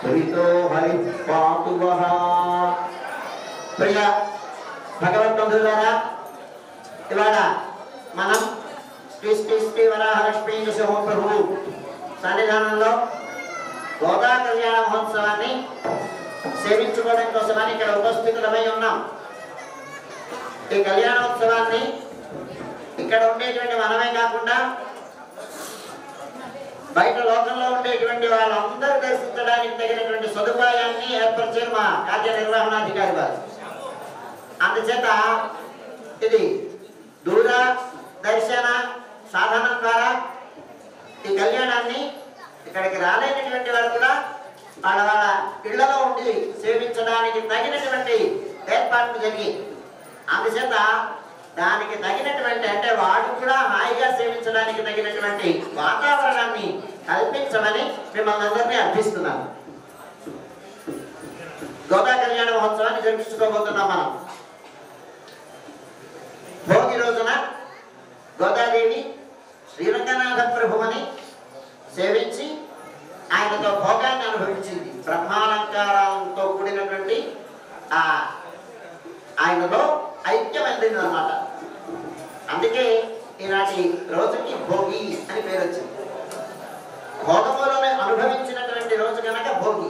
హరితో హరి పాతు ప్రియ భగవద్బంధువులారా, ఇవాళ మనం శ్రీ శ్రీ శ్రీ వరాహలక్ష్మీ నృసింహప్రభువు సన్నిధానంలో గోదా కళ్యాణ మహోత్సవాన్ని సేవించుకోవడం కోసమని ఇక్కడ ఉపస్థితులమై ఉన్నాం. ఈ కళ్యాణోత్సవాన్ని ఇక్కడ ఉండేటువంటి మనమే కాకుండా బయట లోకంలో ఉండేటువంటి వాళ్ళందరూ దర్శించడానికి తగినటువంటి సదుపాయాన్ని ఏర్పరిచారు మా కార్యనిర్వహణాధికారి వారు. అందుచేత ఇది దూర దర్శన సాధనం ద్వారా ఈ కళ్యాణాన్ని ఇక్కడికి రాలేనటువంటి వారు కూడా వాళ్ళ వాళ్ళ ఇళ్లలో ఉండి సేవించడానికి తగినటువంటి ఏర్పాట్లు జరిగి, అందుచేత దానికి తగినటువంటి అంటే వాడు కూడా హాయిగా సేవించడానికి తగినటువంటి వాతావరణాన్ని కల్పించమని మిమ్మల్ని అందరినీ అర్థిస్తున్నాను. గోదా కళ్యాణ మహోత్సవాన్ని జరిపించుకోబోతున్నాం మనం. భోగి రోజున గోదాదేవి శ్రీరంగనాథ ప్రభువుని సేవించి ఆయనతో భోగాన్ని అనుభవించింది. బ్రహ్మాలంకారాలతో కూడినటువంటి ఆయనలో ఐక్యం అందింది అన్నమాట. అందుకే ఈనాటి రోజుకి భోగి అని పేరు వచ్చింది. భోగములను అనుభవించినటువంటి రోజు కనుక భోగి.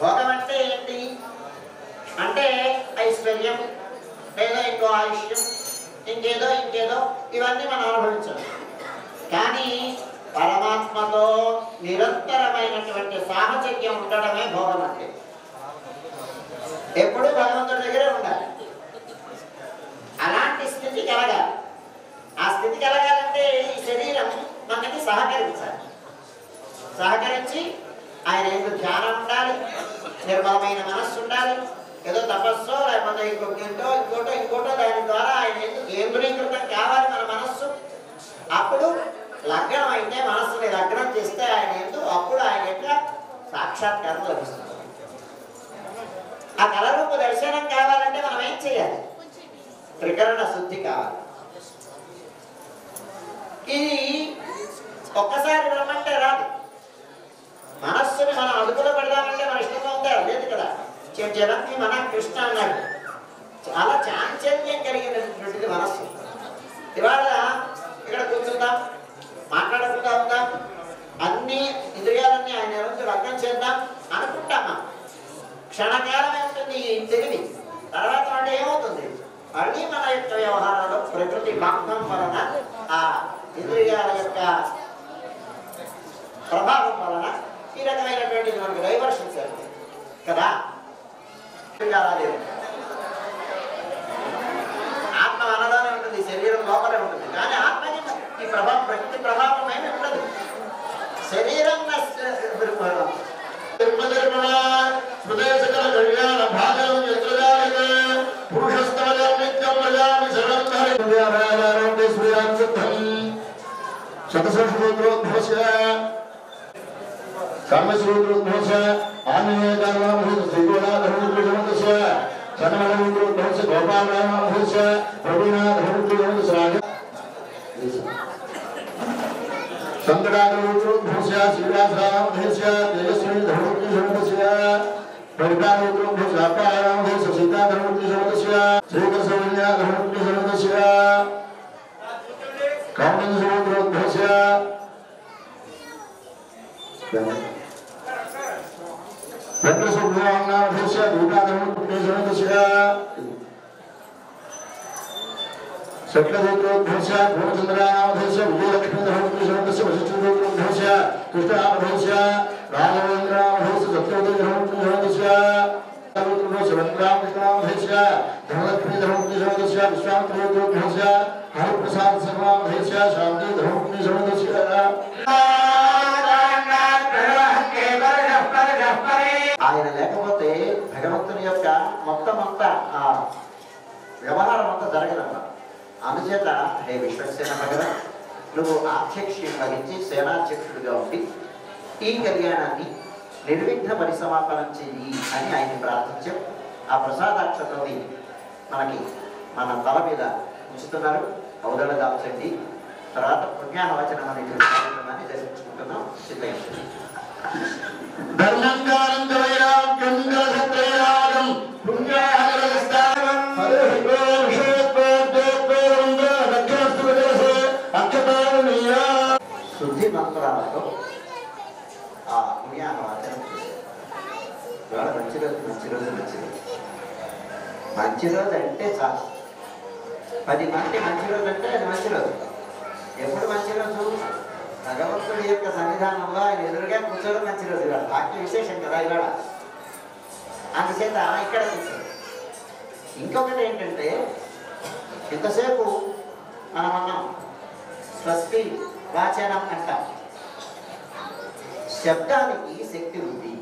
భోగం అంటే ఏంటి అంటే ఐశ్వర్యం, లేదా ఇంకో ఆయుష్యం, ఇంకేదో ఇవన్నీ మనం అనుభవించాలి. కానీ పరమాత్మతో నిరంతరమైనటువంటి సాహచర్యం ఉండడమే భోగం అంటే. ఎప్పుడు భగవంతుడి దగ్గరే ఉండాలి. అలాంటి స్థితి కలగాలి. ఆ స్థితి కలగాలంటే ఈ శరీరం మనకి సహకరించి ఆయన ఎందుకు ధ్యానం ఉండాలి, నిర్మలమైన మనస్సు ఉండాలి. ఏదో తపస్సో లేకపోతే ఇంకోటో దాని ద్వారా ఆయన ఎందుకు కేంద్రీకృతం కావాలి మన మనస్సు. అప్పుడు లగ్నం అయితే మనస్సుని లగ్నం చేస్తే ఆయన ఎందుకు అప్పుడు ఆయన యొక్క సాక్షాత్కారం లభిస్తుంది. ఆ కళరూప దర్శనం కావాలంటే మనం ఏం చేయాలి? త్రికరణ శుద్ధి కావాలి. ఇది ఒక్కసారి రమ్మంటే రాదు. మనస్సుని మనం అదుపులో పెడదామంటే మన ఇష్టంగా ఉందా? లేదు కదా. జనంకి మన కృష్ణ అన్నాడు. చాలా చాంచల్యం కలిగినటువంటిది మనస్సు. ఇవాళ ఇక్కడ కూర్చుందాం, మాట్లాడకుండా ఉందాం, అన్ని ఇంద్రియాలన్నీ ఆయన నుంచి లగ్నం చేద్దాం అనుకుంటామా? క్షణకాలమే ఉంటుంది ఈ తెలివి. తర్వాత అంటే ఏమవుతుంది? మళ్ళీ మన యొక్క వ్యవహారంలో ప్రకృతి భక్తం వలన, ఆ ఇంద్రియాల యొక్క ప్రభావం వలన ఈ రకమైనటువంటి మనకు డైవర్షన్స్ అవుతుంది కదా. ఆత్మ మనలోనే ఉంటుంది, శరీరం లోపలే ఉంటుంది. కానీ ఆత్మకి ఈ ప్రకృతి ప్రభావం ఏమి ఉండదు. శరీరం ఆయన లేకపోతే భగవంతుని యొక్క మొత్తం అంతా వ్యవహారం అంతా జరగదమ్మా. అందుచేత హే విశ్వసేన భగవన్, నువ్వు అధ్యక్షుడు వహించి సేనాధ్యక్షుడిగా ఉండి ఈ కళ్యాణాన్ని నిర్విఘ్న పరిసమాపనం చెయ్యి అని ఆయన్ని ప్రార్థించాం. ఆ ప్రసాదాక్షతని మనకి మన తల మీద ఉంచుతున్నారు. ఔదళ దాల్చండి. తర్వాత పుణ్యాహవచనం అనేటువంటి కార్యక్రమాన్ని జరిపించుకుంటున్నాం. సిద్ధంగా శుద్ధి మంత్రాలతో ఆ పుణ్యాన్ని ఆచరణ చేశారు. ఇవాళ మంచి రోజు మంచి రోజు మంచి రోజు మంచి రోజు అంటే చాలు. 10 మంది మంచి రోజు అంటే అది మంచి రోజు. ఎప్పుడు మంచి రోజు? భగవంతుడి యొక్క సన్నిధానంలో ఆయన ఎదురుగా కూర్చోవడం మంచి రోజు. ఇవాళ వాక్య విశేషం కదా ఇవాళ, అందుచేత ఇక్కడ కూర్చోడు. ఇంకొకటి ఏంటంటే, ఇంతసేపు మనం అన్నాం స్వస్తి వాచనం అంటాం. శబ్దానికి శక్తి ఉంది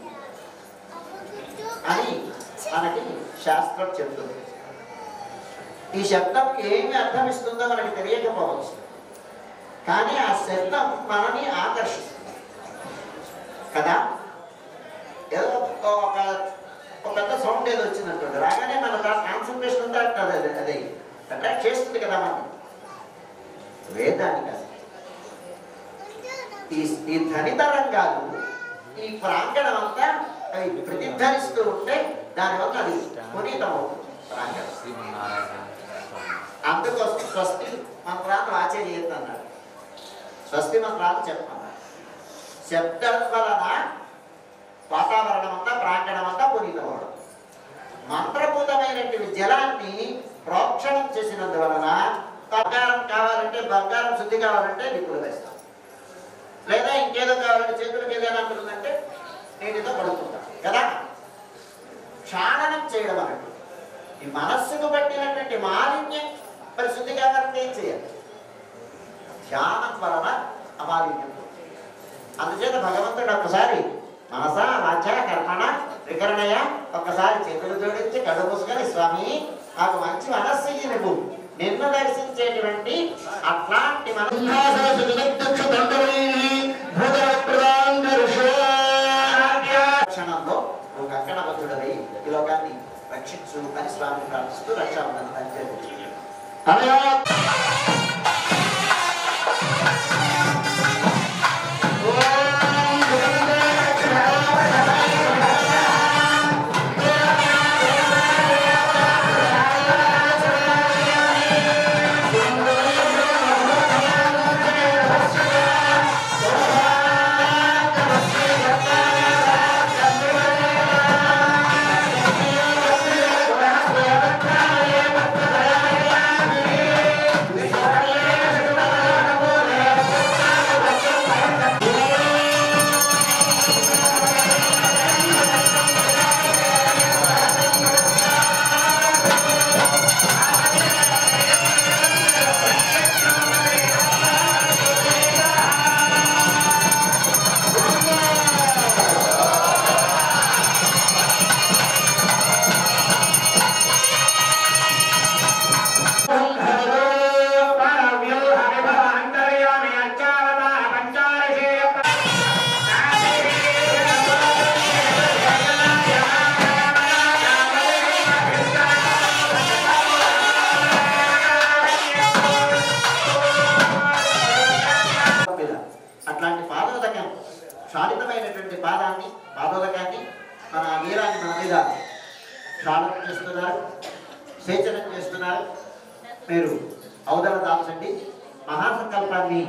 అని మనకి శాస్త్రం చెప్తుంది. ఈ శబ్దం ఏమి అర్థం ఇస్తుందో మనకి తెలియకపోవచ్చు, కానీ ఆ శబ్దం మనని ఆకర్షిస్తుంది కదా. ఏదో ఒక పెద్ద సౌండ్ ఏదో వచ్చినట్టు రాగానే మన కాన్సన్ట్రేషన్ ఉందా అదే అట్రాక్ట్ చేస్తుంది కదా మనం. వేదానికి ఈ ధ్వని తరంగాలు ఈ ప్రాంగణం అంతా ప్రతిధ్వనిస్తూ ఉంటే దానివల్ల అది పునీతం అవుతుంది ప్రాంగణం. అందుకోసం స్వస్తి మంత్రాలు ఆచర్యత అన్నాడు. స్వస్తి మంత్రాలు చెప్పమన్నాడు. శబ్దం వలన వాతావరణం అంతా ప్రాంగణం అంతా పునీతం అవడం. మంత్రభూతమైనటువంటి జలాన్ని ప్రోక్షణం చేసినందువలన బంగారం కావాలంటే, బంగారం శుద్ధి కావాలంటే నిప్పులు వేస్తాం, లేదా ఇంకేదో కావాలంటే చేతులకు ఏదైనా అంటుందంటే నీటితో పడుతుంటాం కదా. క్షాళనం చేయడం అన్నట్టు ఈ మనస్సుకు పట్టినటువంటి మాలిన్యం పరిశుద్ధి కావాలంటే ఏం చేయాలి? ధ్యానం వలన అమాలిన్యం. అందుచేత భగవంతుడు ఒక్కసారి మనస వాచ కర్మణ వికరణయ ఒక్కసారి చేతులు జోడించి కళ్ళు మూసుకొని, స్వామి నాకు మంచి మనస్సు నువ్వు నిన్ను దర్శించేటువంటి అట్లాంటి క్షణంలో నువ్వు కంకణబద్ధుడై ఈ లోకాన్ని రక్షించు అని స్వామిని ప్రార్థిస్తూ రక్షాబంధన అంతే. అట్లాంటి పాదోదకం క్షాళితమైనటువంటి పాదోదకాన్ని మన వీరాన్ని మన మీద క్షాళనం చేస్తున్నారు, సేచనం చేస్తున్నారు. మీరు అవదల దాల్చండి. మహాసంకల్పాన్ని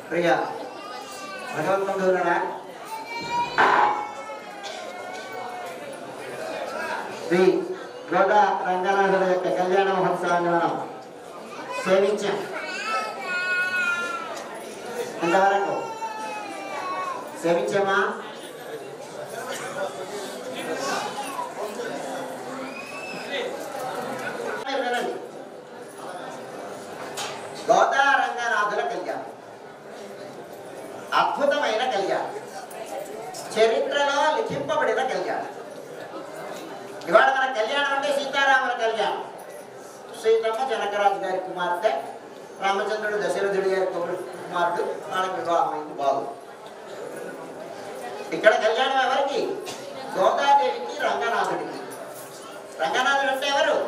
ప్రియా భగవంతుడా శ్రీ గోదా రంగనాథుల యొక్క కళ్యాణ మహోత్సవాన్ని మనం సేవించాం. ఇంతవరకు సేవించామా? గోదా రంగనాథుల కళ్యాణం అద్భుతమైన కళ్యాణం, చరిత్రలో లిఖింపబడిన కళ్యాణం. ఇవాళ మన కళ్యాణం అంటే సీతారాముల కళ్యాణం. సీతమ్మ జనకరాజు గారి కుమార్తె, రామచంద్రుడు దశరథుడి గారి కుమారుడు, వాళ్ళకి వివాహమైంది బాగు. ఇక్కడ కళ్యాణం ఎవరికి? గోదాదేవికి రంగనాథుడికి. రంగనాథుడు అంటే ఎవరు?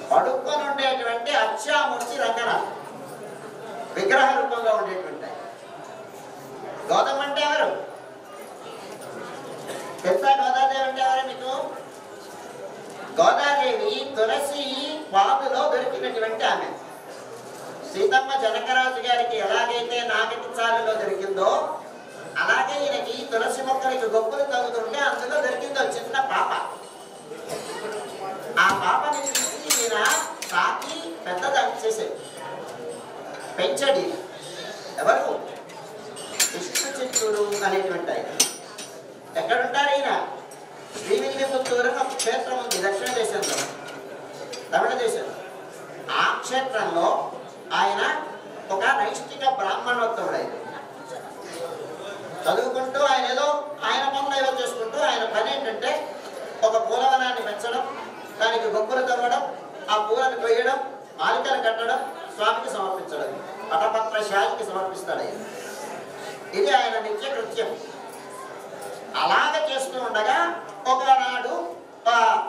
పడుకొని ఉండేటువంటి అక్షామూర్తి రంగనాథ్, విగ్రహ రూపంగా ఉండేటువంటి. గోదమ్మ అంటే ఎవరు తెలుసా? గోదాదేవి అంటే ఎవరు మీకు? గోదాదేవి తులసి పాదులో దొరికినటువంటి ఆమె. సీతమ్మ జనకరాజు గారికి ఎలాగైతే నాగటి చాలులో దొరికిందో అలాగే ఈయనకి తులసి మొక్కలకి గొప్పలు తగ్గుతుంటే అందులో దొరికిందో చిన్న పాప. ఆ పాపని తీసి ఈయన సాకి పెద్దదాన్ని చేసేది, పెంచడి. ఎవరు? విష్ణు చిత్తూరు అనేటువంటి ఆయన. ఎక్కడుంటారు ఈయన? శ్రీవిల్లిపుత్తూరు ఒక క్షేత్రం ఉంది దక్షిణ దేశంలో, తమిళ దేశంలో. ఆ క్షేత్రంలో ఆయన ఒక నైష్టిక బ్రాహ్మణోత్తముడు. ఆయన చదువుకుంటూ ఆయన ఏదో ఆయన పనులు ఏదో చేసుకుంటూ ఆయన పని ఏంటంటే ఒక పూలవనాన్ని పెంచడం, దానికి గొప్పలు తవ్వడం, ఆ పూలను కొయ్యడం, మాలికలు కట్టడం, స్వామికి సమర్పించడం, పటపత్రశాలికి సమర్పిస్తాడు ఆయన. ఇది ఆయన నిత్య కృత్యం. అలాగ చేస్తూ ఉండగా ఒకనాడు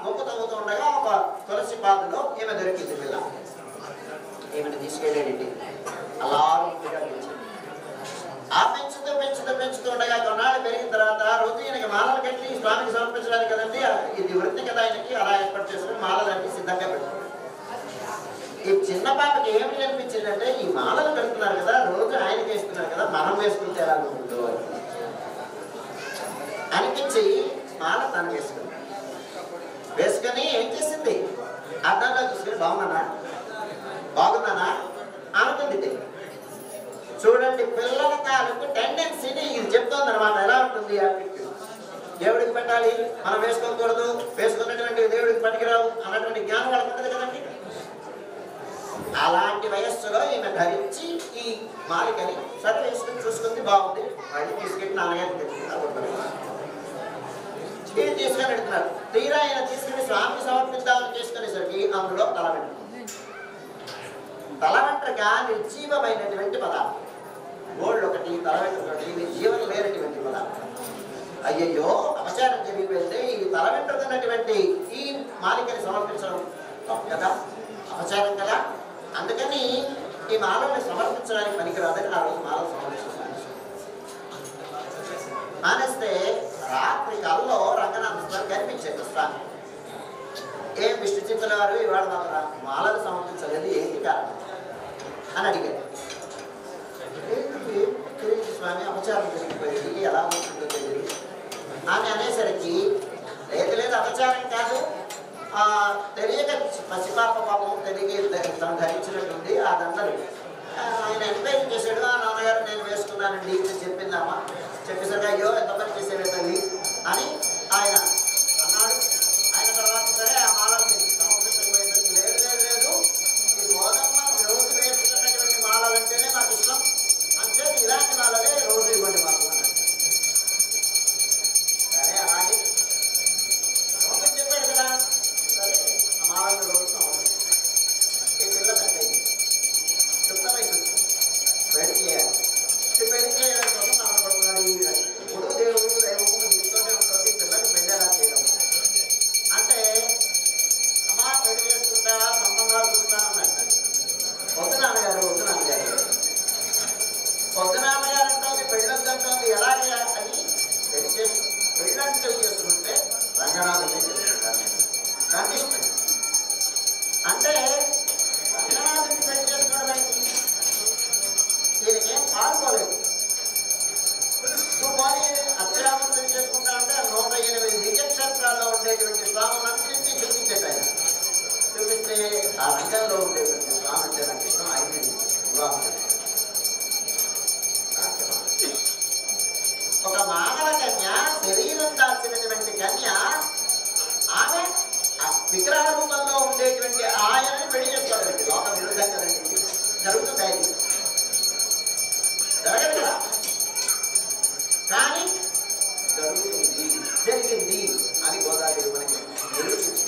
గొప్ప తవ్వుతూ ఉండగా ఒక తులసి పాదులో ఈమె దొరికింది పిల్ల. ఈమెను తీసుకెళ్ళేది అలా ఆ పెంచుతూ పెంచుతూ పెంచుతూ ఉండగా కొన్నాళ్ళు పెరిగిన తర్వాత రోజు ఈయనకి మాలలు కట్టి స్వామికి సమర్పించడానికి కదండి, ఇది వృత్తి కదా ఆయనకి. అలా ఏర్పాటు చేసుకుని మాలలన్నీ సిద్ధంగా పెట్టుకుంటారు. ఈ చిన్న పాపకి ఏమి అనిపించిందంటే, ఈ మాలలు కడుతున్నారు కదా, రోజు ఆయనకి వేస్తున్నారు కదా, మనం వేసుకుంటే ఎలా ఉంటుందో అనిపించి మాల తను వేసుకుంది. వేసుకొని ఏం చేసింది? అర్థంలో చూసుకుని బాగున్నానా అనుకుంది. చూడండి, పిల్లల తాలూకు టెండెన్సీని ఇది చెప్తోంది అనమాట. ఎలా ఉంటుంది? దేవుడికి పెట్టాలి, మనం వేసుకోకూడదు, వేసుకున్నటువంటి దేవుడికి పనికిరావు అన్నటువంటి జ్ఞానం వాళ్ళకి ఉంటుంది కదండి. అలాంటి వయస్సులో ఈమె ధరించి ఈ మాలికని సరే వేసుకుని చూసుకుంది, బాగుంది. మళ్ళీ తీసుకెళ్ళి నాన్నగారికి తీసుకొని పెడుతున్నారు. తీరా ఆయన తీసుకుని స్వామికి సమర్పిద్దామని చేసుకునేసరికి అందులో తలవెంట్రుక నిర్జీవమైనటువంటి పదార్థం. గోల్డ్ ఒకటి, తలవెంట్రుక ఒకటి, ఇది జీవన లేనటువంటి పదార్థం. అయ్యయ్యో, అపచారం జరిగిపోతే ఈ తలవెంట్రుకున్నటువంటి ఈ మాలికని సమర్పించడం కదా, అపచారం కదా. అందుకని ఈ మాలని సమర్పించడానికి పనికిరాదని ఆ రోజు మాలను సమర్పించారు. మానేస్తే రాత్రి కల్లో రంగనాథ స్వామి కనిపించారు. స్వామి ఏం విష్ణు చిత్తుల వారు ఇవాళ మాకు మాలను సమర్పించలేదు, ఏంటి కారణం అని అడిగారు. స్వామి అపచారం జరిగిపోయింది, ఎలా ఉంటుందో తెలియదు అని అనేసరికి, లేదు అపచారం కాదు, తెలియక పసిపాప పాపం తెలియక తను ధరించినట్టుంది ఆ దండలు. ఆయన ఎంక్వైరీ చేశాడు. ఆ నాన్నగారు నేను వేసుకున్నానండి అని చెప్పిందమ్మా. చెప్పేసరికి అయ్యో ఎంత పని చేసేవే తల్లి అని ఆయన అన్నాడు. ఆయన తర్వాత సరే ఆ మాలని సమర్పించకపోయేసరికి లేదు ఈ గోదమ్మ రోజు వేసుకున్నటువంటి మాలలంటేనే నాకు ఇష్టం, అంటే ఇలాంటి మాలలే రోజు ఇవ్వండి మాకు అన్నాడు. సరే అలాగే చెప్పాడు కదా, సరే ఆ మాలను రోజు ఈ పిల్ల పెద్దయింది, చుట్టమైపోయింది, పెళ్లి చేయాలి. పెళ్లి చేయడం కోసం ఆనందపడుతున్నాడు. ఇప్పుడు దేవుడు దైవము దీంతోనే ఉంటుంది, పిల్లలు పెళ్లి ఎలా చేయడం అంటే, అమ్మా పెళ్లి చేసుకుంటా సంబంధాలు చూస్తానన్నట్టు. వద్దు నాన్నగారు అంటుంది, పెళ్ళొద్దంటుంది. ఎలాగే అని పెళ్లి పెళ్ళంటే చేసుకుంటే రంగనాథుని చేసుకుంటాను. కండిషన్ అంటే రంగనాథుడిని పెళ్లి చేసుకోవడం ఏంటి? దీనికి ఏం పాల్గొలేదు. నువ్వు పోనీ అత్యావృత్తిని చేసుకుంటా అంటే 108 దివ్యక్షేత్రాల్లో ఉండేటువంటి స్వాములన్నింటినీ చూపించేట ఆయన. చూపిస్తే ఆ రంగంలో ఉండేటువంటి స్వామి అంటే నాకు ఇష్టం. అయిపోయింది వివాహం. ఒక మానవ కన్య, శరీరం దాల్చినటువంటి కన్య, ఆమె విగ్రహ రూపంలో ఉండేటువంటి ఆయనని పెళ్లి చేసుకోవాలండి. లోక విరుద్ధం కదండి, జరుగుతుంది. అది జరగదు కదా, కానీ జరుగుతుంది, జరిగింది అని గోదావరి మనకి నిరూపించింది.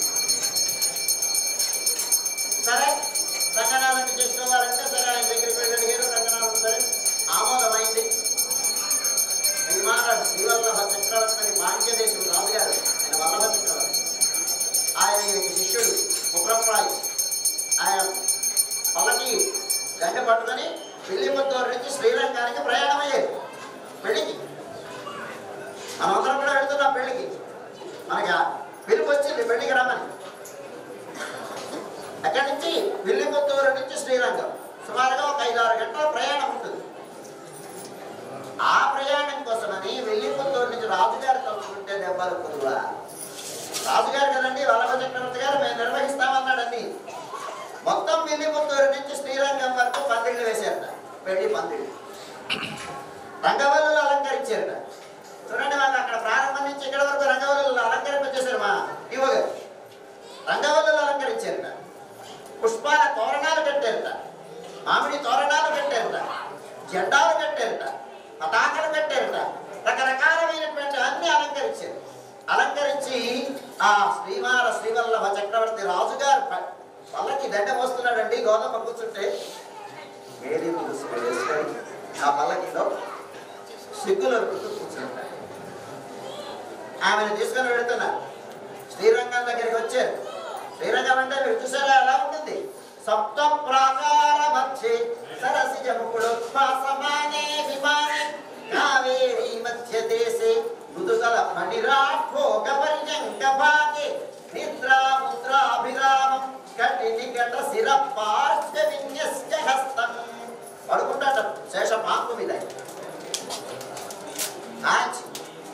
సరే, రంగనాథుని చేసుకోవాలంటే సరే ఆయన దగ్గరికి వెళ్ళి అడిగారు. రంగనాథుడు సరే ఆమోదమైంది. శ్రీవల్లభ చక్రవర్తి పాండ్యదేశం రాజుగారు, ఆయన వల్లభ చక్రవర్తి, ఆయన శిష్యుడు ముప్రప్రాయ్. ఆయన పల్లకి గంట పట్టుకొని పిల్లిపుత్తూరు నుంచి శ్రీరంగానికి ప్రయాణమయ్యేది పెళ్లికి. మనమందరం కూడా వెళ్తున్నాం పెళ్లికి. మనకి పిలుపు వచ్చింది పెళ్లికి రమ్మని. అక్కడి నుంచి పిల్లిపుత్తూరు నుంచి శ్రీరంగం సుమారుగా ఒక 5-6 గంటల ప్రయాణం ఉంటుంది. ఆ ప్రయాణం కోసమని వెల్లిపుత్తూరు నుంచి రాజుగారు తలుచుకుంటే దెబ్బలు పొదువా. రాజుగారు కదండి, వల్లభ చక్రవర్తి గారు మేము నిర్వహిస్తామన్నాడని. మొత్తం వెల్లిపుత్తూరు నుంచి శ్రీరంగం వరకు పందిళ్ళు వేశారట, పెళ్లి పందిళ్ళు. రంగవల్లులు అలంకరించారట. చూడండి, మాకు అక్కడ ప్రారంభం నుంచి ఇక్కడ వరకు రంగవల్లులు అలంకరింపచేశారు. మా యువగారు రంగవల్లులు అలంకరించారట. పుష్పాల తోరణాలు కట్టారట, మామిడి తోరణాలు కట్టారట, జెండాలు కట్టారట, పతాకలు కట్టారట, రకరకాలమైనటువంటి అన్ని అలంకరించారు. అలంకరించి ఆ శ్రీవల్లభ చక్రవర్తి రాజుగారు పల్లకి దండ మోస్తున్నాడండి. గోధుమ కూర్చుంటే ఏది వేసుకొని ఆ పల్లకిలో సిగ్గులు కూర్చుంటాడు. ఆమెను తీసుకొని వెళుతున్నారు. శ్రీరంగం దగ్గరికి వచ్చారు. శ్రీరంగం అంటే మీరు చూసారా ఎలా ఉంటుంది? సప్త ప్రాకార మధ్య సరసి జముకుడోత్మాసమానే విమానే కావేరీ మధ్య దేశే మృదుగల ఫణిరాభోగ పర్యంక భాగే నిద్రా ముద్రాభిరామం కటి నికట శిర పార్శ్వ విన్యస్య హస్తం. పడుకుంటాట శేష పాంపు మీద.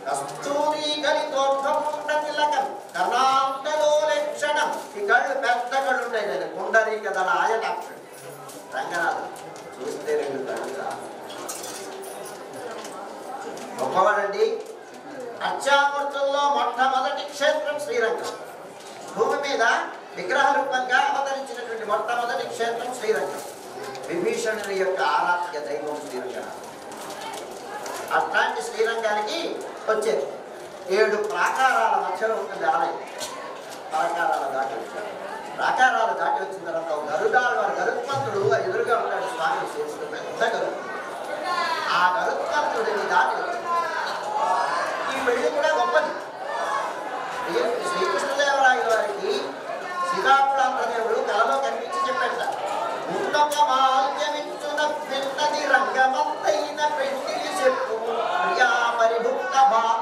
కస్తూరి కలితోర్ధముండ తిలకం కర్ణాంతలో లక్షణం. ఈ కళ్ళు పెద్ద కళ్ళు ఉంటాయి కదా, కుండరీ కదా ఆయటాక్షం. రంగనాథుడు చూస్తే 2 కళ్ళు గొప్పవాడండి. అర్చామూర్తుల్లో మొట్టమొదటి క్షేత్రం శ్రీరంగం. భూమి మీద విగ్రహ రూపంగా అవతరించినటువంటి మొట్టమొదటి క్షేత్రం శ్రీరంగం. విభీషణుని యొక్క ఆరాధ్య దైవం శ్రీరంగం. అట్లాంటి శ్రీరంగానికి వచ్చేది. 7 ప్రాకారాల మధ్యలో ఉంటుంది ఆలయం. ప్రాకారాలు దాటి వచ్చిన తర్వాత గరుడాలు వారి గరుత్మంతుడు ఎదురుగా ఉంటాడు. స్వామి చేస్తున్న పెద్ద గరుడు. ఆ గరుత్మంతుడిని దాటి వచ్చింది. ఈ పెళ్లి కూడా గొప్పది. శ్రీకృష్ణదేవరాయల వారికి శ్రీకాకుళాంధ్రదేవుడు కలలో కనిపించి చెప్పేట, ముందొక మాల్యమిచ్చున పిన్నది రంగమంతైన పెళ్లి చెప్పు ప్రియా పరిభుక్త భావం.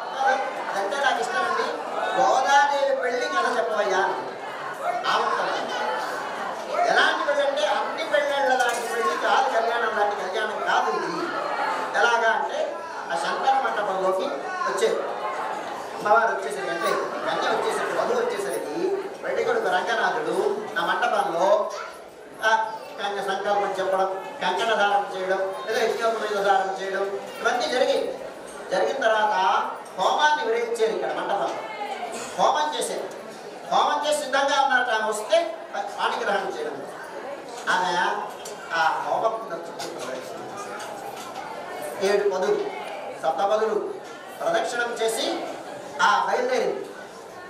అదంటే నాకు ఇష్టం అండి. గోదాదేవి పెళ్లి కథ చెప్పవయ్యా. ఎలాంటి పెళ్ళి అంటే అన్ని పెళ్ళిళ్ళ లాంటి పెళ్లి కాదు, కళ్యాణం లాంటి కళ్యాణం కాదు ఇది. ఎలాగా అంటే ఆ శంకర మండపంలోకి వచ్చేది. అమ్మవారు వచ్చేసరికి అంటే కన్య వచ్చేసరికి, వధువు వచ్చేసరికి పెళ్లి కొడుకు రంగనాథుడు ఆ మండపంలో కన్య సంకల్పం చెప్పడం, కంకణ ధారణ చేయడం, లేదా ఇష్టమైన ధారణ చేయడం, ఇవన్నీ జరిగిన తర్వాత హోమాన్ని విరమించారు. ఇక్కడ మండపంలో హోమం చేసేది. హోమం చేసి సిద్ధంగా ఉన్నట్టు ఆమె వస్తే పాణిగ్రహణం చేయడం. ఆమె ఆ హోమం 7 పదులు సప్తపదులు ప్రదక్షిణం చేసి ఆ బయలుదేరింది.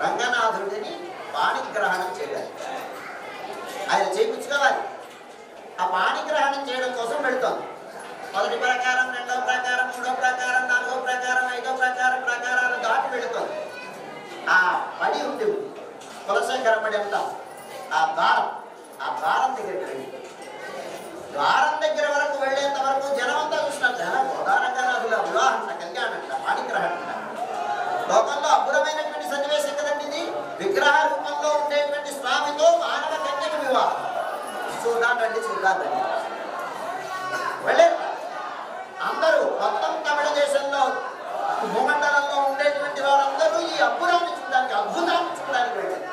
రంగనాథుడిని పాణిగ్రహణం చేయాలి, ఆయన చేయించుకోవాలి. ఆ పాణిగ్రహణం చేయడం కోసం వెళుతోంది. 1వ ప్రకారం, 2వ ప్రకారం, 3వ ప్రకారం, 4వ ప్రకారం, 5వ ప్రకారాలు దాటి వెళుతోంది. ఆ పడి ఉంది, కులశేఖర పడి అంటాం. ఆ ద్వారం దగ్గరికి వెళ్ళి ద్వారం దగ్గర వరకు వెళ్ళేంత వరకు జనమంతా చూసినట్టు గోదారంగనాథుల వివాహం కళ్యాణం పాణిగ్రహణం. లోకంలో అద్భుతమైనటువంటి సన్నివేశం కదండి ఇది. విగ్రహ రూపంలో ఉండే వివాహం. చూద్దాం రండి వెళ్ళారు. అందరూ మొత్తం తమిళ దేశంలో భూమండలంలో ఉండేటువంటి వారందరూ ఈ అద్భుతాన్ని చూడడానికి వెళ్ళారు.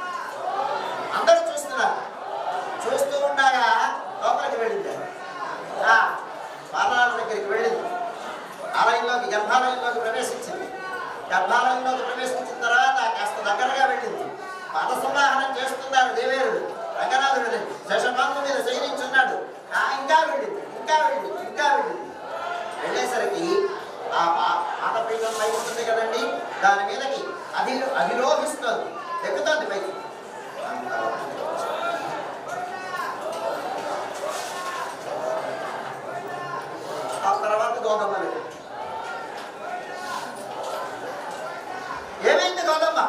అందరూ చూస్తున్నారు. చూస్తూ ఉండగా లోపలికి వెళ్ళింది. పాదాల దగ్గరికి వెళ్ళింది. ఆలయంలోకి గర్భాలయంలోకి ప్రవేశించింది. గర్భాలయంలోకి ప్రవేశించిన తర్వాత కాస్త దగ్గరగా వెళ్ళింది. పాద సంవాహనం చేస్తున్నారు దేవేరుడు. రంగనాథుడు శేషపాంగు మీద శయనించున్నాడు. ఇంకా వెళ్ళింది. వెళ్ళేసరికి ఆ పాదపీఠం పైకి ఉంటుంది కదండి, దాని మీదకి అధిరోహిస్తుంది, ఎక్కుతుంది పైకి. ఆ తర్వాత గోదమ్మ ఏమైంది? గోదమ్మ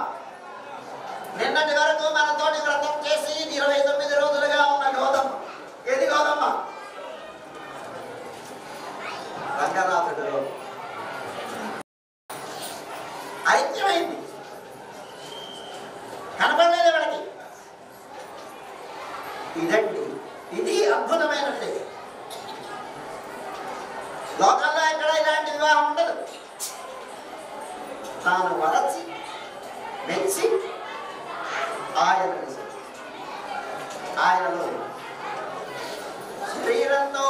నిన్నటి వరకు మనతోటి వ్రతం చేసి 29 రోజులుగా ఉన్న గోదమ్మ. ఏది గోదమ్మ? రంగనాథుడు ఐక్యమైంది. కనపడలేదు వాడికి. ఇదండి, ఇది అద్భుతమైనట్టే. లోకల్లో ఎక్కడ ఇలాంటి వివాహం ఉండదు. తాను వరచి మెచ్చి ఆయనలో శరీరంతో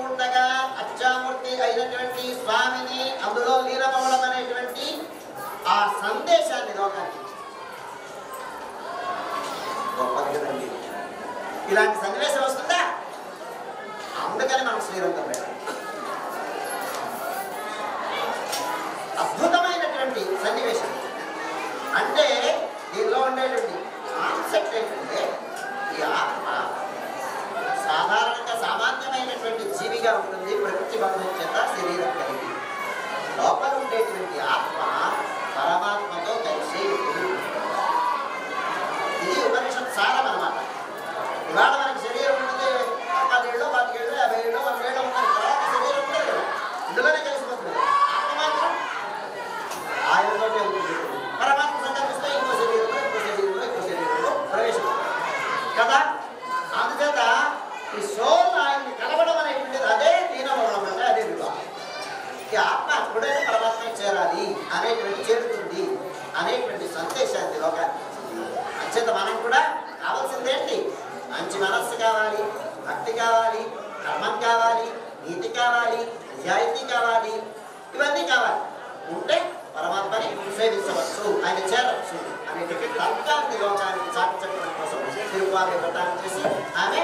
ఉండగా అచ్చామూర్తి అయినటువంటి స్వామిని అందులో లీలమవడం అనేటువంటి ఆ సందేశాన్ని లోకానికి గొప్పది కదండి. ఇలాంటి సన్నివేశం వస్తుందా? అందుకని మనం శ్రీరంగం పెట్టాలి. అద్భుతమైనటువంటి సన్నివేశం. అంటే దీనిలో ఉండేటువంటి కాన్సెప్ట్ ఏంటంటే, ఈ ఆత్మ సాధారణంగా సామాన్యమైనటువంటి జీవిగా ఉంటుంది. ప్రకృతి బంధం చేత శరీరం కలిగి లోపల ఉండేటువంటి ఆత్మ పరమాత్మతో కలిసి ఇది ఉపనిషత్ సారం అన్నమాట. ఇవాళ మనకి శరీరం ఉంటుంది. 10 ఏళ్ళు 50 ఏళ్ళు 100 ఏళ్ళు ఉన్న తర్వాత శరీరం ఉంటుంది కదా, ఇందులోనే కలిసిపోతుంది. ఆత్మ మాత్రం ఆయనతోటే ఉంటుంది. పరమాత్మ సంకల్పిస్తే ఇంకో శరీరంలో ప్రవేశం కదా. అందుచేత ఈ సోల్ ఆయన్ని కలవడం అనేటువంటిది అదే దీనమవడం అంటే అదే వివాహం. ఈ ఆత్మ ఎప్పుడైనా పరమాత్మ చేరాలి అనేటువంటి చేరుతుంది అనేటువంటి సందేశాన్ని లోకానికి. అంచేత మనం కూడా కావాల్సిందేంటి? మంచి మనస్సు కావాలి, భక్తి కావాలి, ధర్మం కావాలి, నీతి కావాలి, నిజాయితీ కావాలి, ఇవన్నీ కావాలి. ఉంటే పరమాత్మని సేవించవచ్చు, ఆయన చేరవచ్చు అనేటువంటి తర్కాన్ని లోకానికి చాటి చెప్పడం కోసం తిరుపాలి వ్రతాన్ని చేసి ఆమె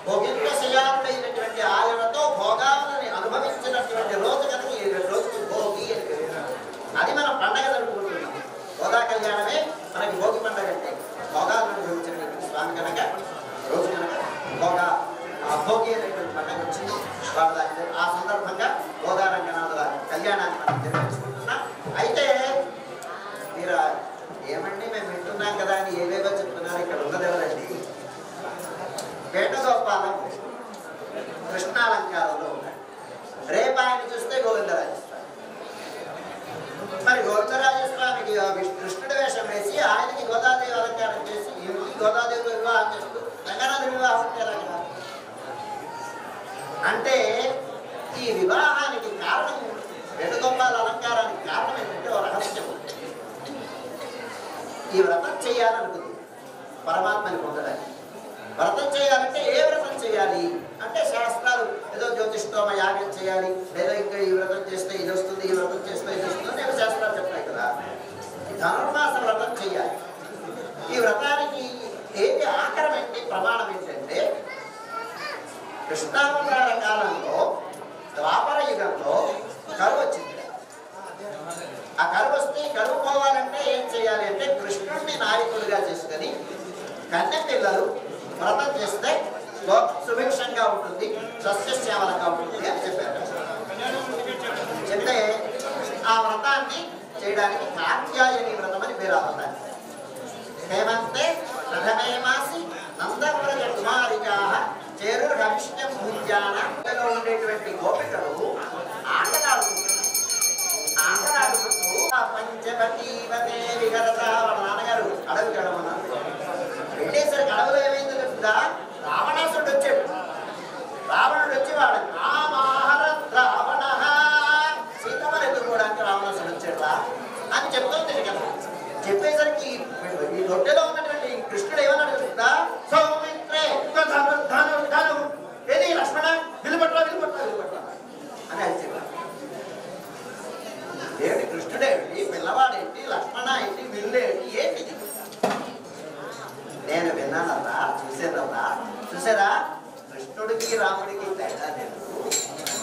భోగిత్వశయానుడైనటువంటి ఆయనతో భోగాలని అనుభవించినటువంటి రోజు కనుక ఈ రోజుకి భోగి అని. అది మనం పండగ జరుపుకుంటున్నాం. గోదా కళ్యాణమే మనకి భోగి పండగ అంటే. భోగాలను అనుభవించినటువంటి స్వామి కనుక రోజు కనుక భోగి అనేటువంటి పండగ వచ్చింది. వాళ్ళ ఆ సందర్భంగా గోదా రంగనాథుల కళ్యాణాన్ని మనం నిర్వహించుకుంటున్నాం. అయితే మీరు ఏమండి మేము వింటున్నాం కదా అని ఏవేవో చెప్తున్నారు. ఇక్కడ ఉన్నదెవరండి? వేణుగోపాలం కృష్ణాలంకారంలో ఉన్నాడు. రేపు ఆయన చూస్తే గోవిందరాజస్వామి. మరి గోవిందరాజస్వామికి కృష్ణుడి వేషం వేసి ఆయనకి గోదాదేవి అలంకారం చేసి గోదాదేవి వివాహం చేస్తూ రంగనాథుడి వివాహం చేయాలి కదా. అంటే ఈ వివాహానికి కారణం, వేణుగోపాల అలంకారానికి కారణం ఏంటంటే ఒక రహస్యం. ఈ వ్రతం చేయాలనుకుంది పరమాత్మని పొందడానికి. వ్రతం చేయాలంటే ఏ వ్రతం చేయాలి అంటే శాస్త్రాలు ఏదో జ్యోతిష్ఠోమ యాగం చేయాలి, లేదా ఇంకా ఈ వ్రతం చేస్తే ఇది వస్తుంది, ఈ వ్రతం చేస్తే ఇది వస్తుంది నేను శాస్త్రాలు చెప్తాయి కదా. ధనుర్మాస వ్రతం చేయాలి. ఈ వ్రతానికి ఏది ఆకరం ఏంటి, ప్రమాణం ఏంటంటే కృష్ణావతార కాలంలో ద్వాపర యుగంలో కరువు వచ్చింది. ఆ కరువు వస్తే కరువు పోవాలంటే ఏం చేయాలి అంటే కృష్ణుడిని నాయకుడిగా చేసుకొని కన్య పిల్లలు వ్రతం చేస్తే సుభిక్షంగా ఉంటుంది, సస్యశ్యామలంగా ఉంటుంది అని చెప్పారు. చెప్తే ఆ వ్రతాన్ని చేయడానికి కాత్యాయని వ్రతం అని పేరు అవుతారు. హేమంతే ప్రథమే మాసి నందవ్రజ కుమారికా చేరు రవిష్ణం భూజ్యానలో ఉండేటువంటి గోపికలు ఆటలాడుకుంటున్నారు. ఆటలాడుకుంటూ పంచవతీవతే విగత వాళ్ళ నాన్నగారు అడవి గడమన్నారు. వెళ్ళేసరికి అడవులో ఏమైందో తెలుసుదా? రావణాసుడు వచ్చాడు. రావణుడు వచ్చేవాడు రామహర రావణ, సీతమ్మని ఎదుర్కోవడానికి రావణాసుడు వచ్చాడురా అని చెప్తుంది కదా. చెప్పేసరికి ఈ దొడ్డలో ఉన్నటువంటి కృష్ణుడు ఏమన్నాడు తెలుసుదా? సౌమిత్రే ఏది లక్ష్మణ విలుపట్ల అని అది చెప్పాడు. ఏమిటి కృష్ణుడేమిటి, పిల్లవాడేంటి, లక్ష్మణ ఏంటి, విల్లేంటి, ఏంటి? నేను విన్నానరా, చూసారా కృష్ణుడికి రాముడికి తేడా లేదు.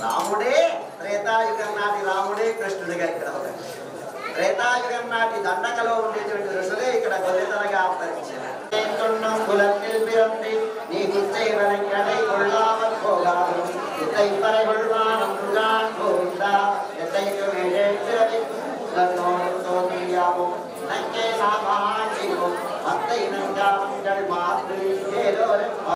రాముడే త్రేతాయుగం నాటి రాముడే కృష్ణుడిగా ఇక్కడ ఉన్నాడు. త్రేతాయుగం నాటి దండకలో ఉండేటువంటి ఋషులే ఇక్కడ గొల్లెతనగా అవతరించారు.